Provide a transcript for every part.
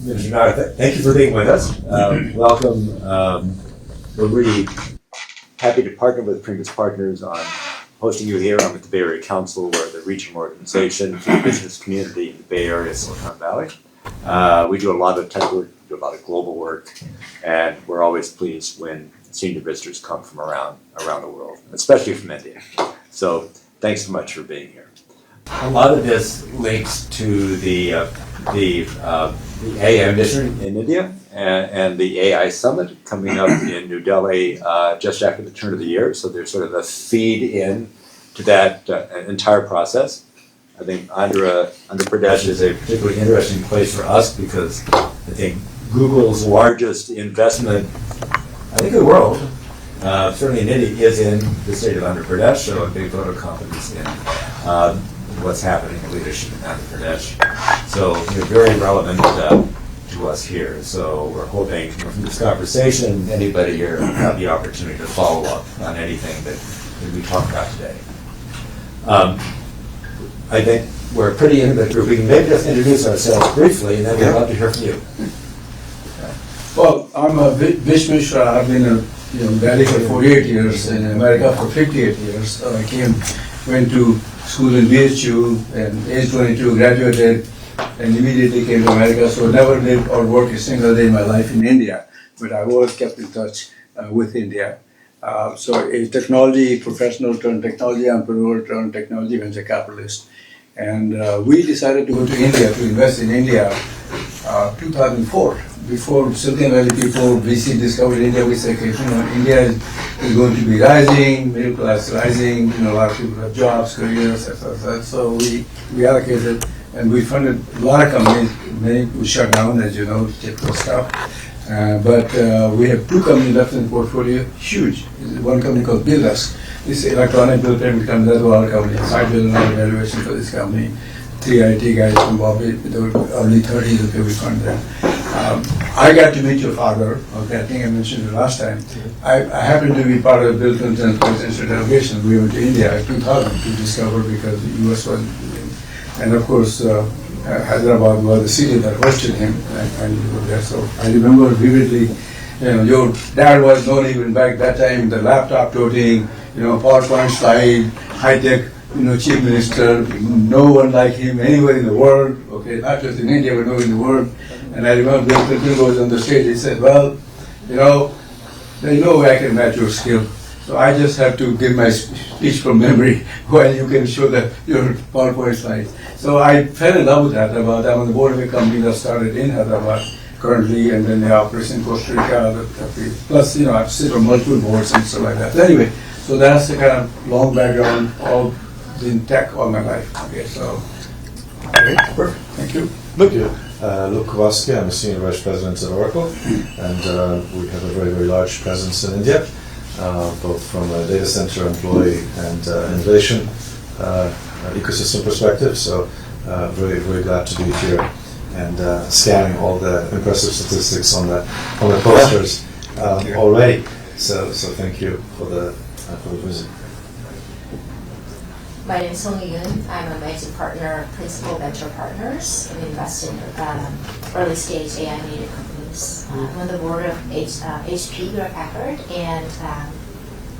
Mr. Nara, thank you for being with us. Welcome. We're really happy to partner with Previous Partners on hosting you here. I'm at the Bay Area Council. We're the regional organization for the business community in the Bay Area, Silicon Valley. We do a lot of tech work, we do a lot of global work, and we're always pleased when senior visitors come from around the world, especially from India. So thanks so much for being here. A lot of this links to the AI mission in India and the AI summit coming up in New Delhi just after the turn of the year. So there's sort of a feed in to that entire process. I think Andhra Pradesh is a particularly interesting place for us because I think Google's largest investment, I think in the world, certainly in India, is in the state of Andhra Pradesh, so a big vote of confidence in what's happening in leadership in Andhra Pradesh. So you're very relevant to us here. So we're hoping from this conversation, anybody here will have the opportunity to follow up on anything that we talked about today. I think we're a pretty intimate group. We can maybe just introduce ourselves briefly, and then we'd love to hear from you. Well, I'm Vish Mishra. I've been in Delhi for 48 years, in America for 58 years. I went to school in BHU, and age 22 graduated, and immediately came to America. So never lived or worked a single day in my life in India, but I always kept in touch with India. So a technology professional turned technology entrepreneur turned technology venture capitalist. And we decided to go to India, to invest in India, 2004. Before Silicon Valley people, VC discovered India, we said, okay, India is going to be rising, middle class rising, a lot of people have jobs, careers, etc. So we allocated, and we funded a lot of companies. Many we shut down, as you know, typical stuff. But we have two companies left in the portfolio, huge. One company called Billus. This electronic bill payment company, that's our company. $5 billion valuation for this company. 3 IT guys from Bombay, they were early 30s, okay, we fund them. I got to meet your father, okay, I think I mentioned it last time. I happened to be part of Bill Clinton's presidential delegation. We went to India in 2000 to discover because the US was, and of course, Hyderabad was the city that hosted him, and we were there. So I remember vividly, your dad was known even back that time, the laptop toting, PowerPoint slide, high-tech, chief minister, no one like him anywhere in the world, okay, not just in India, but nowhere in the world. And I remember Bill Clinton was on the stage, he said, well, there's no way I can match your skill. So I just have to give my speech from memory while you can show your PowerPoint slides. So I fell in love with Hyderabad. I'm on the board of a company that started in Hyderabad currently, and then the operation in Costa Rica, plus, I sit on multiple boards and stuff like that. But anyway, so that's the kind of long background, all in tech all my life. Okay, so, okay, perfect, thank you. Luke Kowalski, I'm a Senior Vice President at Oracle, and we have a very, very large presence in India, both from a data center employee and innovation ecosystem perspective. So very, very glad to be here and scanning all the impressive statistics on the posters already. So thank you for the visit. My name is Song Yun. I'm a managing partner, principal venture partners, and invest in early stage AI native companies. I'm on the board of HP, Hewlett-Packard, and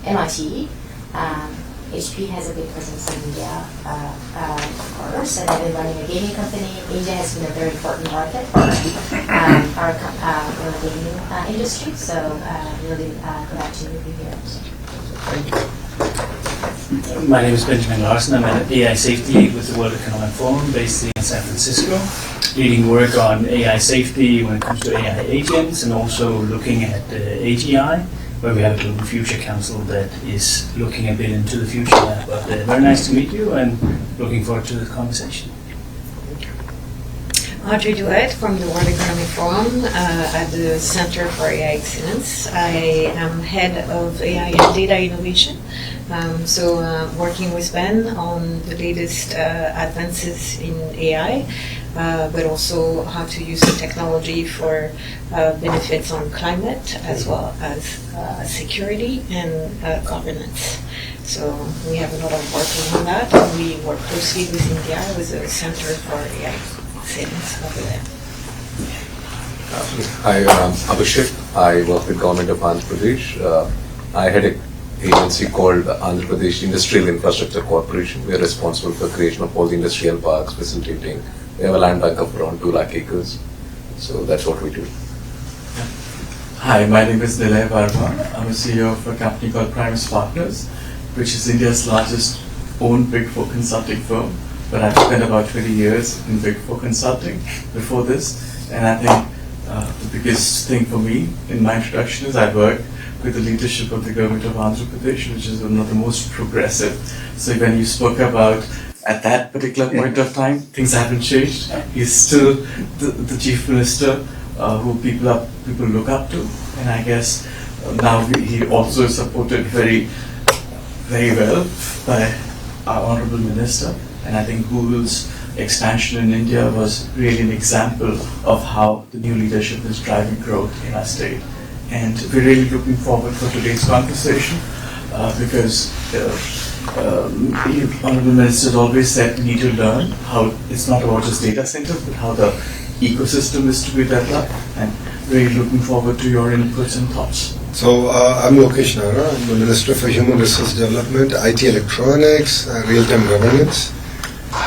MIT. HP has a big presence in India, of course, and I've been running a gaming company. India has been a very important market for our gaming industry, so really glad to be here. Thank you. My name is Benjamin Larson. I'm at AI Safety with the World Economic Forum based in San Francisco, leading work on AI safety when it comes to AI agents and also looking at AGI, where we have a Global Future Council that is looking a bit into the future. But very nice to meet you and looking forward to the conversation. Audrey Duet from the World Economic Forum at the Center for AI Excellence. I am head of AI and data innovation. Working with Ben on the latest advances in AI, but also how to use the technology for benefits on climate as well as security and governance. So we have a lot of work on that, and we work closely with India with the Center for AI Excellence over there. Hi, Abhishek. I work with Government of Andhra Pradesh. I had an agency called Andhra Pradesh Industrial Infrastructure Corporation. We are responsible for creation of all the industrial parks, facilitating. We have a land bank of around 2 lakh acres. So that's what we do. Hi, my name is Nilay Varma. I'm a CEO of a company called Primus Partners, which is India's largest owned Big Four consulting firm. But I've spent about 20 years in Big Four consulting before this. And I think the biggest thing for me in my introduction is I work with the leadership of the government of Andhra Pradesh, which is one of the most progressive. So when you spoke about at that particular point of time, things haven't changed. He's still the chief minister who people look up to, and I guess now he also is supported very, very well by our honourable minister. And I think Google's expansion in India was really an example of how the new leadership is driving growth in our state. And we're really looking forward for today's conversation because the honourable minister has always said we need to learn how it's not about just data centers, but how the ecosystem is to be developed. And really looking forward to your inputs and thoughts. So I'm Lokesh Nara. I'm the Minister for Human Resource Development, IT Electronics, Real-Time Governance.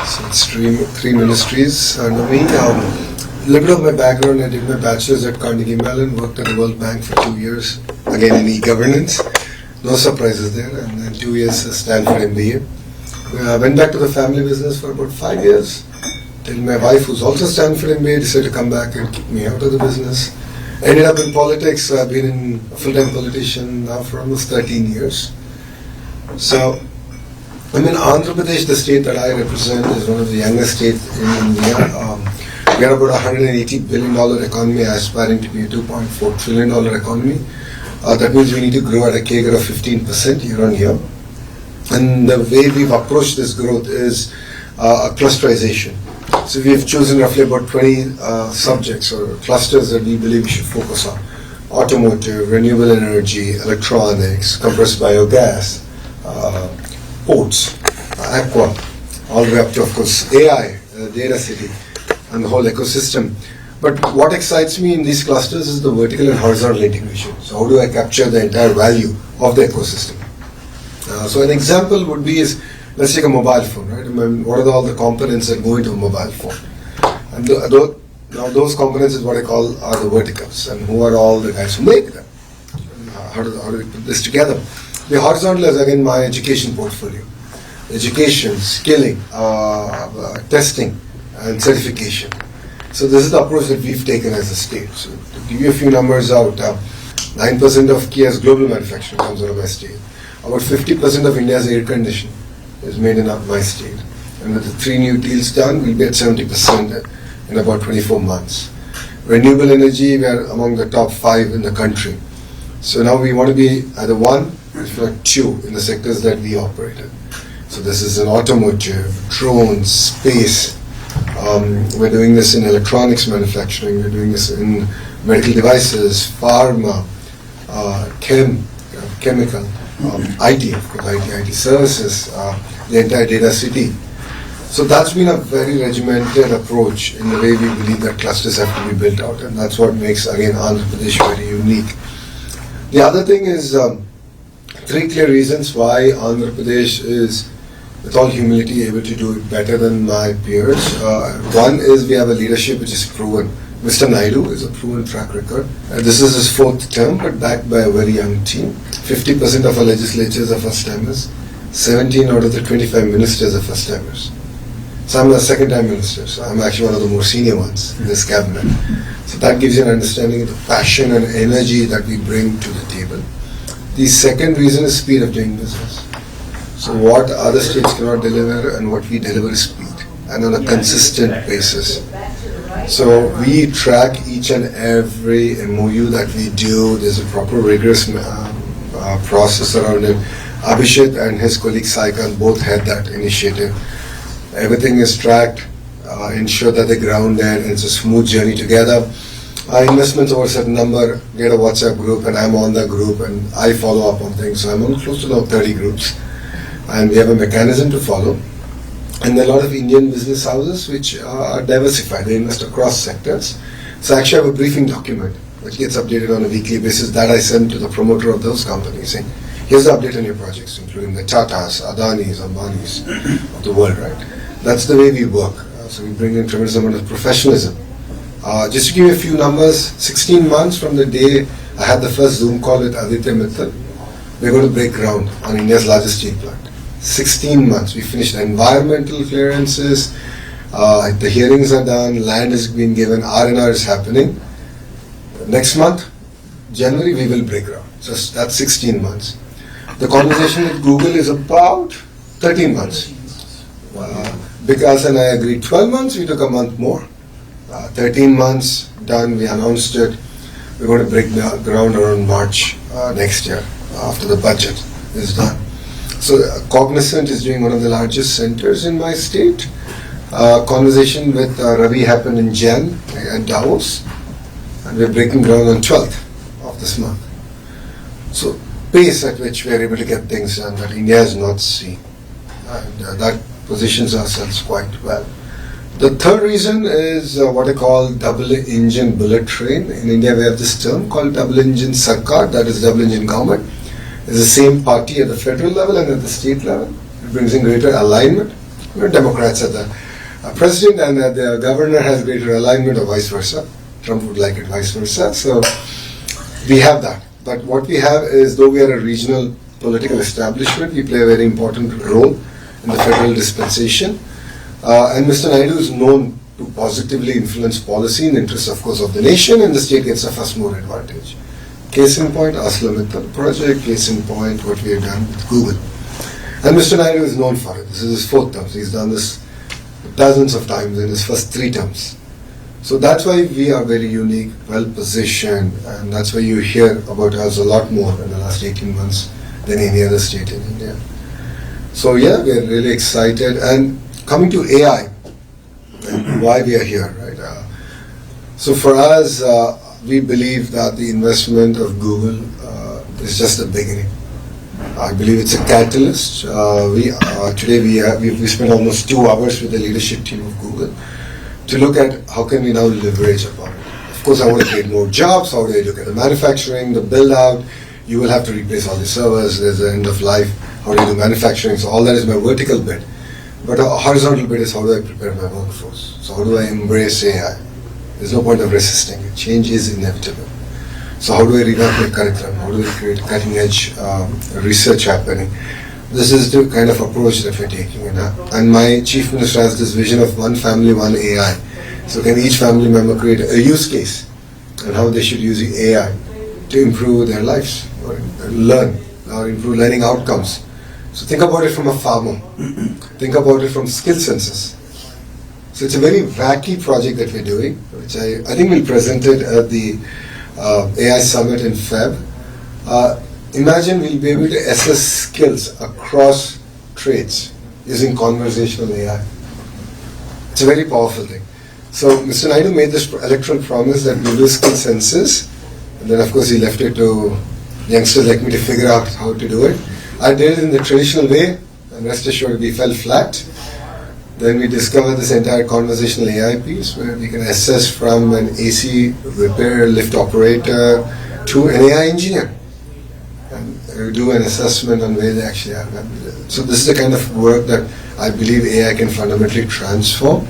So it's three ministries under me. A little bit of my background, I did my bachelor's at Carnegie Mellon, worked at the World Bank for 2 years, again in e-governance. No surprises there, and then 2 years at Stanford MBA. I went back to the family business for about 5 years, till my wife, who's also Stanford MBA, decided to come back and kick me out of the business. Ended up in politics, so I've been a full-time politician now for almost 13 years. So, I mean, Andhra Pradesh, the state that I represent, is one of the youngest states in India. We are about a $180 billion economy, aspiring to be a $2.4 trillion economy. That means we need to grow at a CAGR of 15% year on year. And the way we've approached this growth is a clusterization. So we have chosen roughly about 20 subjects or clusters that we believe we should focus on. Automotive, renewable energy, electronics, compressed biogas, ports, aqua, all the way up to, of course, AI, data city, and the whole ecosystem. But what excites me in these clusters is the vertical and horizontal integration. So how do I capture the entire value of the ecosystem? So an example would be is, let's take a mobile phone, right? I mean, what are all the components that go into a mobile phone? And now those components is what I call are the verticals, and who are all the guys who make them? How do we put this together? The horizontal is again my education portfolio. Education, skilling, testing, and certification. So this is the approach that we've taken as a state. So to give you a few numbers out, 9% of Kia's global manufacturing comes out of my state. About 50% of India's air conditioning is made in my state. And with the 3 new deals done, we'll be at 70% in about 24 months. Renewable energy, we are among the top 5 in the country. So now we want to be either 1, if not 2, in the sectors that we operate in. So this is in automotive, drones, space. We're doing this in electronics manufacturing. We're doing this in medical devices, pharma, chemical, IT, of course, IT services, the entire data city. So that's been a very regimented approach in the way we believe that clusters have to be built out, and that's what makes, again, Andhra Pradesh very unique. The other thing is 3 clear reasons why Andhra Pradesh is, with all humility, able to do it better than my peers. One is we have a leadership which is proven. Mr. Naidu is a proven track record. This is his 4th term, but backed by a very young team. 50% of our legislatures are first-timers. 17 out of the 25 ministers are first-timers. So I'm a second-time minister, so I'm actually one of the more senior ones in this cabinet. So that gives you an understanding of the passion and energy that we bring to the table. The second reason is speed of doing business. So what other states cannot deliver and what we deliver is speed, and on a consistent basis. So we track each and every MOU that we do. There's a proper rigorous process around it. Abhishek and his colleague Saikan both had that initiative. Everything is tracked, ensure that they're grounded, and it's a smooth journey together. Our investments over a certain number, get a WhatsApp group, and I'm on the group, and I follow up on things. So I'm on close to now 30 groups, and we have a mechanism to follow. And there are a lot of Indian business houses which are diversified. They invest across sectors. So actually I have a briefing document which gets updated on a weekly basis that I send to the promoter of those companies saying, here's the update on your projects, including the Tatas, Adanis, Ambanis of the world, right? That's the way we work. So we bring in tremendous amount of professionalism. Just to give you a few numbers, 16 months from the day I had the first Zoom call with Aditya Mittal, we're going to break ground on India's largest steel plant. 16 months. We finished the environmental clearances, the hearings are done, land is being given, R&R is happening. Next month, January, we will break ground. So that's 16 months. The conversation with Google is about 13 months. Vikas and I agreed 12 months, we took a month more. 13 months done, we announced it. We're going to break the ground around March next year after the budget is done. So Cognizant is doing one of the largest centers in my state. Conversation with Ravi happened in Jan at Davos, and we're breaking ground on 12th of this month. So pace at which we are able to get things done that India has not seen, and that positions ourselves quite well. The third reason is what I call double-engine bullet train. In India we have this term called double-engine sarkar, that is double-engine government. It's the same party at the federal level and at the state level. It brings in greater alignment. Democrats are the president and the governor has greater alignment or vice versa. Trump would like it vice versa. So we have that. But what we have is, though we are a regional political establishment, we play a very important role in the federal dispensation. And Mr. Naidu is known to positively influence policy in the interest, of course, of the nation, and the state gets a first mover advantage. Case in point, ArcelorMittal project. Case in point, what we have done with Google. And Mr. Naidu is known for it. This is his fourth term. He's done this dozens of times in his first 3 terms. So that's why we are very unique, well positioned, and that's why you hear about us a lot more in the last 18 months than any other state in India. So yeah, we are really excited. And coming to AI, and why we are here, right? So for us, we believe that the investment of Google is just the beginning. I believe it's a catalyst. Today we spent almost 2 hours with the leadership team of Google to look at how can we now leverage upon it. Of course, I want to create more jobs. How do I look at the manufacturing, the build out? You will have to replace all the servers. There's the end of life. How do you do manufacturing? So all that is my vertical bit. But a horizontal bit is how do I prepare my workforce? So how do I embrace AI? There's no point of resisting it. Change is inevitable. So how do I revamp my curriculum? How do I create cutting edge research happening? This is the kind of approach that we're taking. And my chief minister has this vision of one family, one AI. So can each family member create a use case and how they should use the AI to improve their lives or learn or improve learning outcomes. So think about it from a farmer. Think about it from skill census. So it's a very wacky project that we're doing, which I think we'll present it at the AI Summit in Feb. Imagine we'll be able to assess skills across trades using conversational AI. It's a very powerful thing. So Mr. Naidu made this electoral promise that we'll do skill census, and then of course he left it to youngsters like me to figure out how to do it. I did it in the traditional way, and rest assured we fell flat. Then we discovered this entire conversational AI piece where we can assess from an AC repair lift operator to an AI engineer and do an assessment on where they actually are. So this is the kind of work that I believe AI can fundamentally transform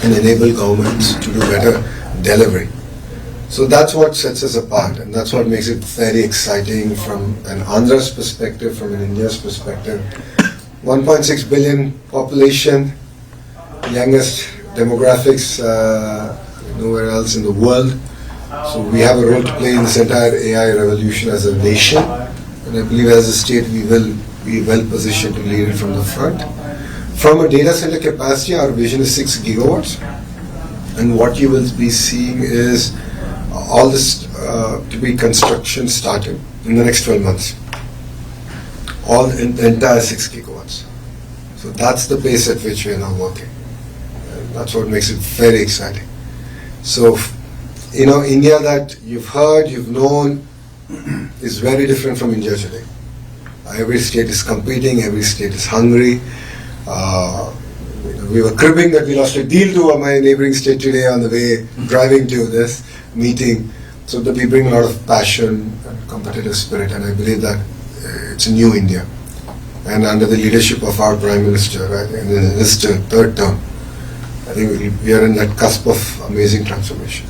and enable governments to do better delivery. So that's what sets us apart, and that's what makes it very exciting from an Andhra's perspective, from an India's perspective. 1.6 billion population, youngest demographics nowhere else in the world. So we have a role to play in this entire AI revolution as a nation, and I believe as a state we will be well positioned to lead it from the front. From a data center capacity, our vision is 6 gigawatts, and what you will be seeing is all this to be construction started in the next 12 months. All in the entire 6 gigawatts. So that's the pace at which we are now working. And that's what makes it very exciting. So, India that you've heard, you've known, is very different from India today. Every state is competing, every state is hungry. We were cribbing that we lost a deal to my neighboring state today on the way driving to this meeting. So that we bring a lot of passion and competitive spirit, and I believe that it's a new India. And under the leadership of our Prime Minister, right, and in his third term, I think we are in that cusp of amazing transformation.